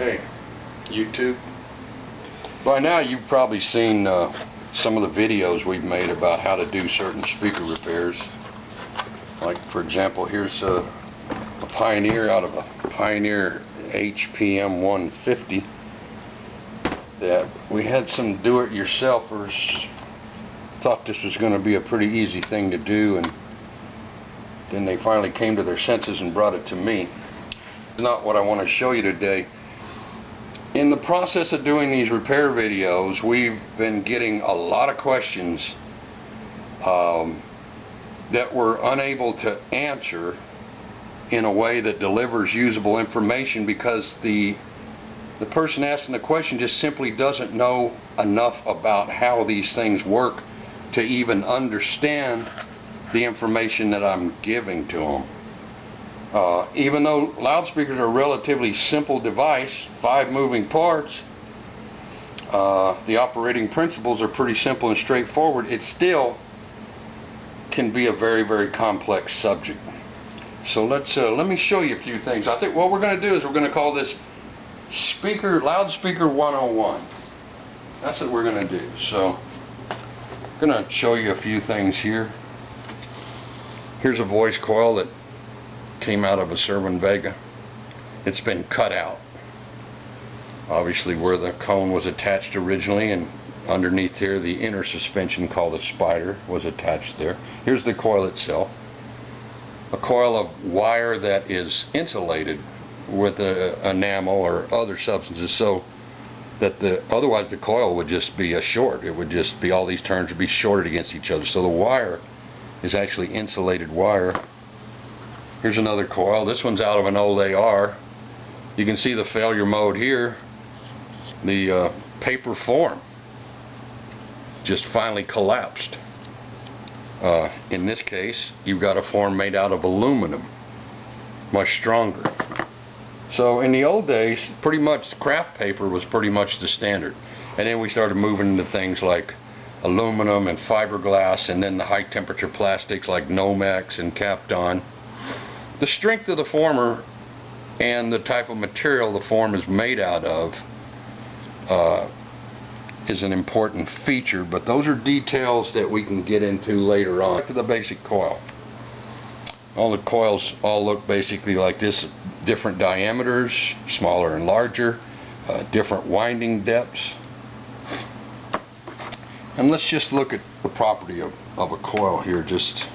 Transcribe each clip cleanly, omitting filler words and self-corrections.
Hey, YouTube. By now you've probably seen some of the videos we've made about how to do certain speaker repairs. Like, for example, here's a Pioneer out of a Pioneer HPM 150 that we had some do-it-yourselfers thought this was going to be a pretty easy thing to do, and then they finally came to their senses and brought it to me. It's not what I want to show you today. In the process of doing these repair videos, we've been getting a lot of questions that we're unable to answer in a way that delivers usable information, because the person asking the question just simply doesn't know enough about how these things work to even understand the information that I'm giving to them. Even though loudspeakers are a relatively simple device, 5 moving parts, the operating principles are pretty simple and straightforward, it still can be a very, very complex subject. So let me show you a few things. I think what we're going to do is we're going to call this Loudspeaker 101. That's what we're going to do. So I'm going to show you a few things here. Here's a voice coil that came out of a Servan Vega. It's been cut out, obviously where the cone was attached originally, and underneath here the inner suspension called a spider was attached there. Here's the coil itself, a coil of wire that is insulated with enamel or other substances, so that otherwise the coil would just be a short. It would just be, all these turns would be shorted against each other. So the wire is actually insulated wire. Here's another coil. This one's out of an old AR. You can see the failure mode here. The paper form just finally collapsed. In this case, you've got a form made out of aluminum, much stronger. So in the old days, pretty much craft paper was pretty much the standard. And then we started moving into things like aluminum and fiberglass, and then the high temperature plastics like Nomex and Kapton. The strength of the former and the type of material the form is made out of is an important feature, but those are details that we can get into later on. Back to the basic coil. All the coils all look basically like this, different diameters, smaller and larger, different winding depths. And let's just look at the property of a coil here, just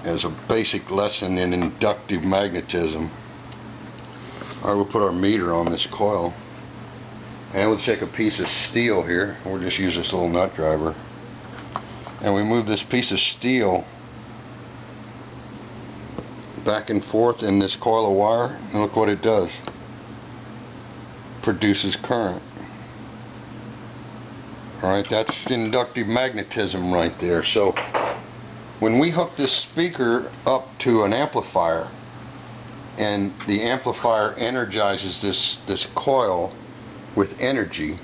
as a basic lesson in inductive magnetism. Alright, we'll put our meter on this coil, and we'll take a piece of steel here. We'll just use this little nut driver, and we move this piece of steel back and forth in this coil of wire, and look what it does. Produces current. Alright, that's inductive magnetism right there. So when we hook this speaker up to an amplifier, and the amplifier energizes this coil with energy,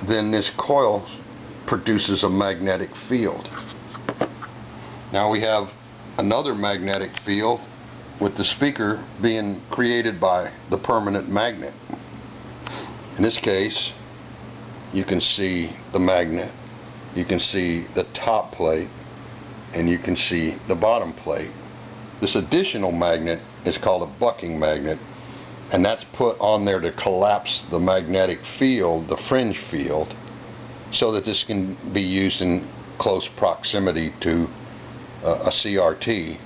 then this coil produces a magnetic field. Now we have another magnetic field with the speaker being created by the permanent magnet. In this case, you can see the magnet, you can see the top plate, and you can see the bottom plate. This additional magnet is called a bucking magnet, and that's put on there to collapse the magnetic field, the fringe field, so that this can be used in close proximity to a CRT,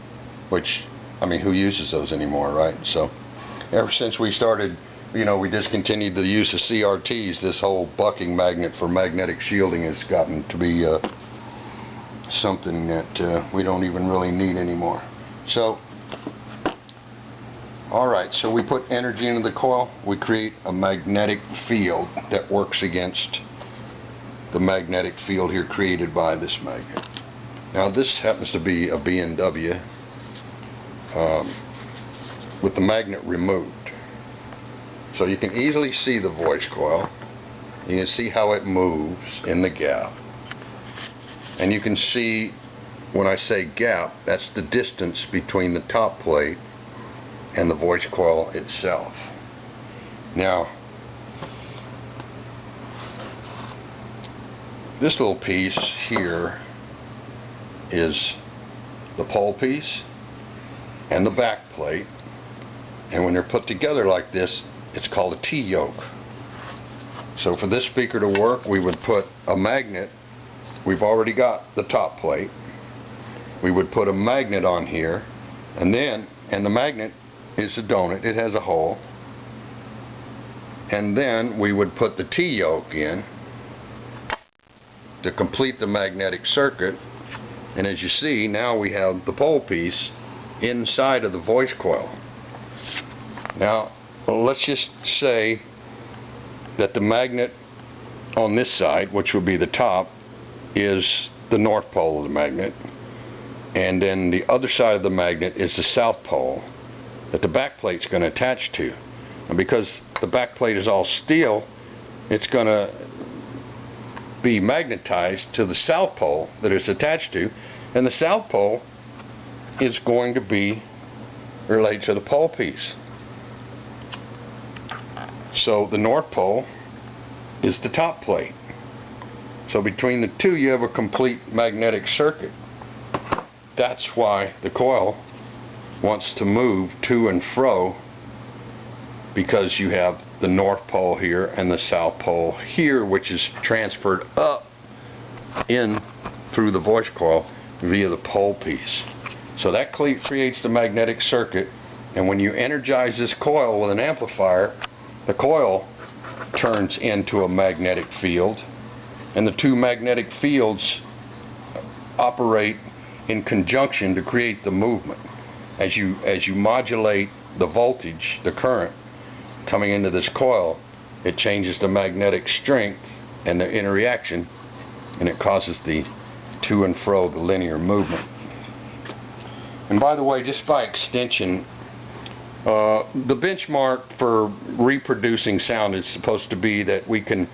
which, I mean, who uses those anymore, right? So ever since we started, we discontinued the use of CRTs, this whole bucking magnet for magnetic shielding has gotten to be something that we don't even really need anymore. So alright, so we put energy into the coil, we create a magnetic field that works against the magnetic field here created by this magnet. Now this happens to be a B&W with the magnet removed. So you can easily see the voice coil. You can see how it moves in the gap. And you can see, when I say gap, that's the distance between the top plate and the voice coil itself. Now, this little piece here is the pole piece and the back plate, and when they're put together like this, it's called a T-yoke. So for this speaker to work, we would put a magnet. We've already got the top plate. We would put a magnet on here, and the magnet is a donut, it has a hole, and then we would put the T-yoke in to complete the magnetic circuit. And as you see, now we have the pole piece inside of the voice coil. Now, let's just say that the magnet on this side, which would be the top, is the north pole of the magnet, and then the other side of the magnet is the south pole that the back plate's going to attach to. And because the back plate is all steel, it's going to be magnetized to the south pole that it's attached to, and the south pole is going to be related to the pole piece. So the north pole is the top plate. So between the two, you have a complete magnetic circuit. That's why the coil wants to move to and fro, because you have the north pole here and the south pole here, which is transferred up in through the voice coil via the pole piece. So that creates the magnetic circuit, and when you energize this coil with an amplifier, the coil turns into a magnetic field, and the two magnetic fields operate in conjunction to create the movement. As you modulate the voltage, the current coming into this coil, it changes the magnetic strength and the interaction, and it causes the to and fro, the linear movement. And by the way, just by extension, the benchmark for reproducing sound is supposed to be that we can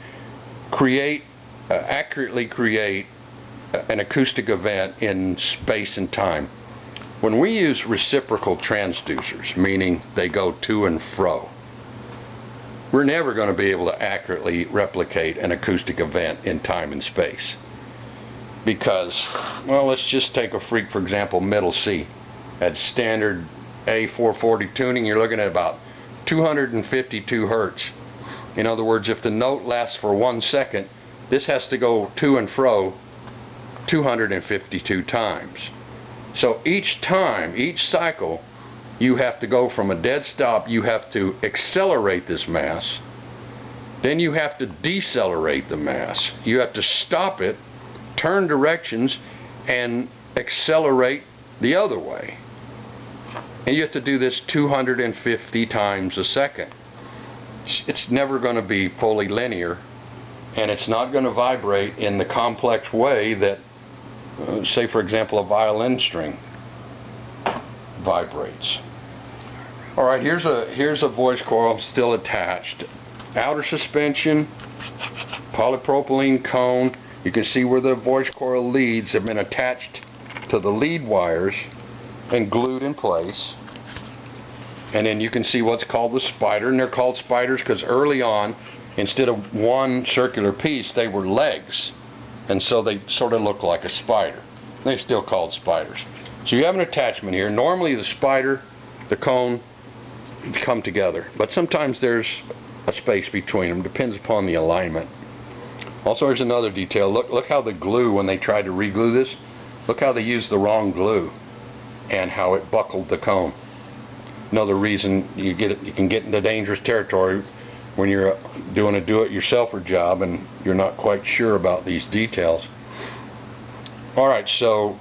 accurately create an acoustic event in space and time. When we use reciprocal transducers, meaning they go to and fro, we're never going to be able to accurately replicate an acoustic event in time and space. Because, well, let's just take a freak, for example, middle C. At standard A440 tuning, you're looking at about 252 Hertz. In other words, if the note lasts for 1 second, this has to go to and fro 252 times. So each time, each cycle, you have to go from a dead stop, you have to accelerate this mass, then you have to decelerate the mass. You have to stop it, turn directions, and accelerate the other way. And you have to do this 250 times a second. It's never going to be fully linear, and it's not going to vibrate in the complex way that, say for example, a violin string vibrates. Alright, here's a voice coil still attached. Outer suspension, polypropylene cone. You can see where the voice coil leads have been attached to the lead wires and glued in place. And then you can see what's called the spider, and they're called spiders because early on, instead of one circular piece, they were legs, and so they sort of look like a spider. They're still called spiders. So you have an attachment here. Normally the spider, the cone come together, but sometimes there's a space between them, depends upon the alignment. Also, here's another detail. Look how the glue, when they tried to re-glue this, look how they used the wrong glue and how it buckled the cone. Another reason you can get into dangerous territory when you're doing a do-it-yourselfer job and you're not quite sure about these details. Alright, so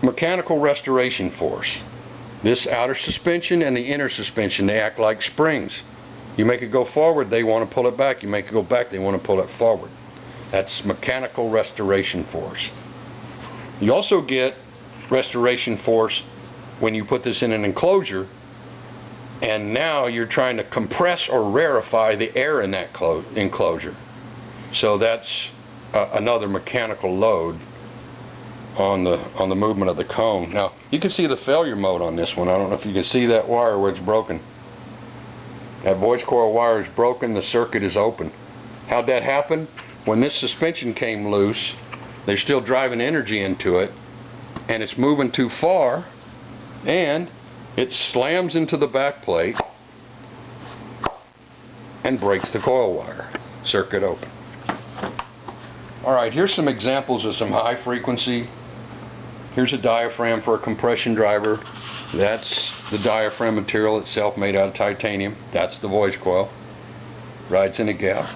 mechanical restoration force. This outer suspension and the inner suspension, they act like springs. You make it go forward, they want to pull it back. You make it go back, they want to pull it forward. That's mechanical restoration force. You also get restoration force when you put this in an enclosure, and now you're trying to compress or rarefy the air in that enclosure. So that's another mechanical load on the movement of the cone. Now you can see the failure mode on this one. I don't know if you can see that wire where it's broken. That voice coil wire is broken, the circuit is open. How'd that happen? When this suspension came loose, they're still driving energy into it, and it's moving too far, and it slams into the back plate and breaks the coil wire. Circuit open. Alright, here's some examples of some high frequency. Here's a diaphragm for a compression driver. That's the diaphragm material itself, made out of titanium. That's the voice coil. Rides in a gap.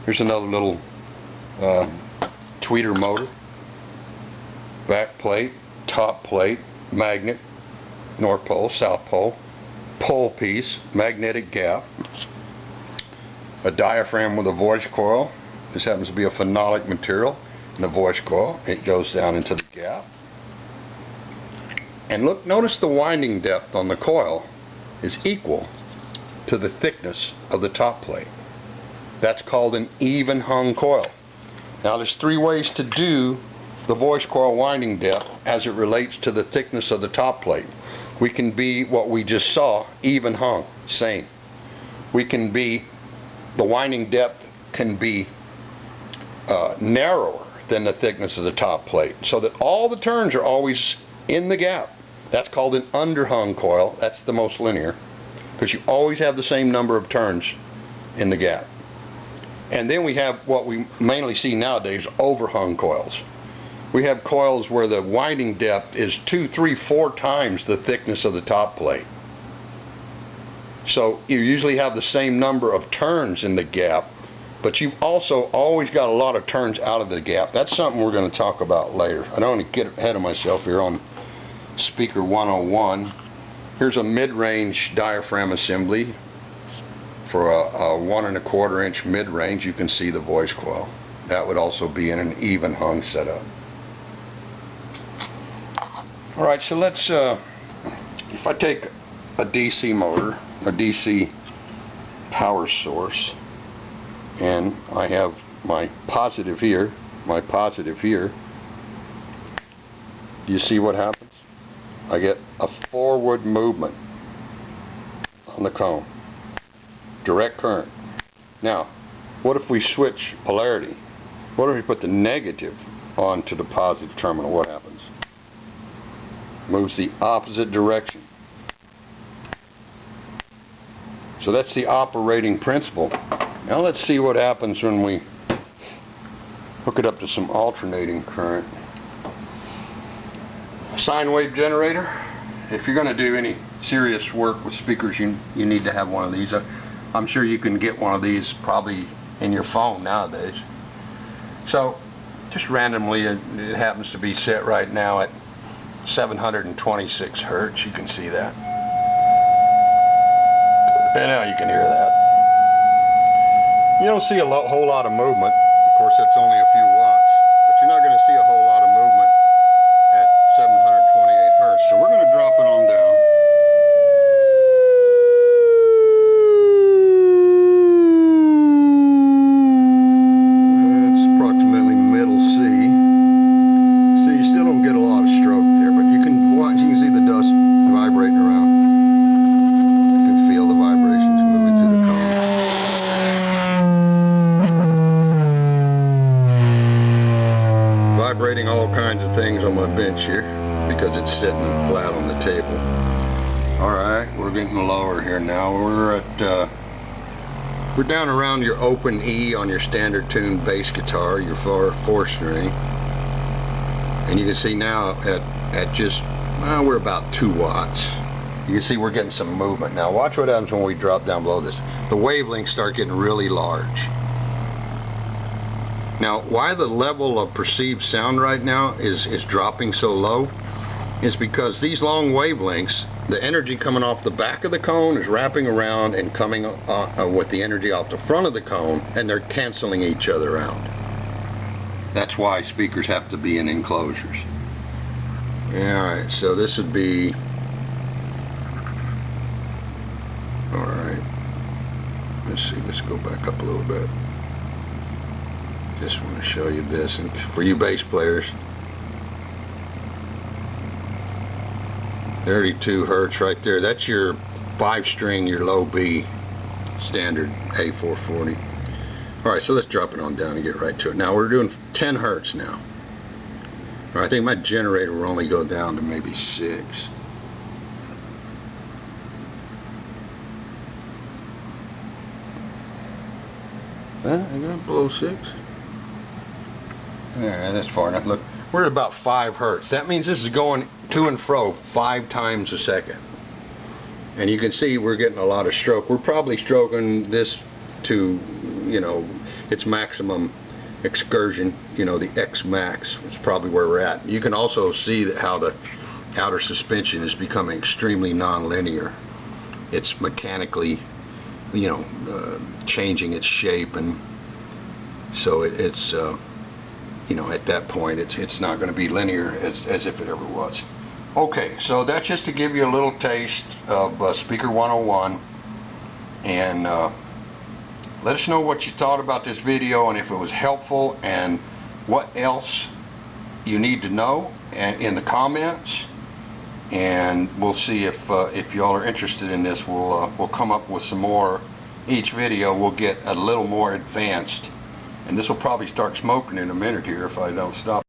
Here's another little tweeter motor. Back plate, top plate, magnet, north pole, south pole, pole piece, magnetic gap. A diaphragm with a voice coil. This happens to be a phenolic material in the voice coil. It goes down into the gap. And look, notice the winding depth on the coil is equal to the thickness of the top plate. That's called an even hung coil. Now there's three ways to do the voice coil winding depth as it relates to the thickness of the top plate. We can be what we just saw, even hung, same. We can be, the winding depth can be narrower than the thickness of the top plate, so that all the turns are always in the gap. That's called an underhung coil. That's the most linear, because you always have the same number of turns in the gap. And then we have what we mainly see nowadays, overhung coils. We have coils where the winding depth is 2, 3, 4 times the thickness of the top plate. So you usually have the same number of turns in the gap, but you've also always got a lot of turns out of the gap. That's something we're going to talk about later. I don't want to get ahead of myself here on Speaker 101. Here's a mid-range diaphragm assembly for a 1 1/4 inch mid-range. You can see the voice coil. That would also be in an even hung setup. Alright, so let's, if I take a DC motor, a DC power source, and I have my positive here, do you see what happens? I get a forward movement on the cone. Direct current. Now, what if we switch polarity? What if we put the negative onto the positive terminal? What happens? Moves the opposite direction. So that's the operating principle. Now let's see what happens when we hook it up to some alternating current. Sine wave generator. If you're going to do any serious work with speakers, you need to have one of these. I'm sure you can get one of these probably in your phone nowadays. So just randomly, it happens to be set right now at 726 hertz. You can see that. And now you can hear that. You don't see a whole lot of movement. Of course, that's only a few watts, but you're not going to see a whole lot of movement at 728 hertz. So we're going to drop it on down. It's approximately middle C. So you still don't get a lot of stroke there, but you can watch. You can see the dust vibrating around. You can feel the vibrations moving through the cone. Vibrating all kinds of things on my bench here because it's sitting flat on the table. Alright, we're getting lower here now. We're down around your open E on your standard tuned bass guitar, your 4-string. And you can see now at just, well, we're about 2 watts. You can see we're getting some movement. Now watch what happens when we drop down below this. The wavelengths start getting really large. Now, why the level of perceived sound right now is dropping so low is because these long wavelengths, the energy coming off the back of the cone is wrapping around and coming with the energy off the front of the cone, and they're canceling each other out. That's why speakers have to be in enclosures. Alright, so this would be... Alright, let's see, let's go back up a little bit. Just want to show you this, and for you bass players, 32 hertz right there. That's your 5-string, your low B. standard A440. Alright, so let's drop it on down and get right to it. Now we're doing 10 hertz now. I think my generator will only go down to maybe 6. I got below 6. Yeah, that's far enough. Look, we're at about 5 hertz. That means this is going to and fro 5 times a second. And you can see we're getting a lot of stroke. We're probably stroking this to, you know, its maximum excursion, you know, the X max is probably where we're at. You can also see that how the outer suspension is becoming extremely non-linear. It's mechanically, you know, changing its shape, and so it's you know, at that point it's not going to be linear as if it ever was. Okay, so that's just to give you a little taste of Speaker 101, and let us know what you thought about this video and if it was helpful and what else you need to know in the comments, and we'll see if y'all are interested in this. We'll come up with some more. Each video will get a little more advanced, and this will probably start smoking in a minute here if I don't stop.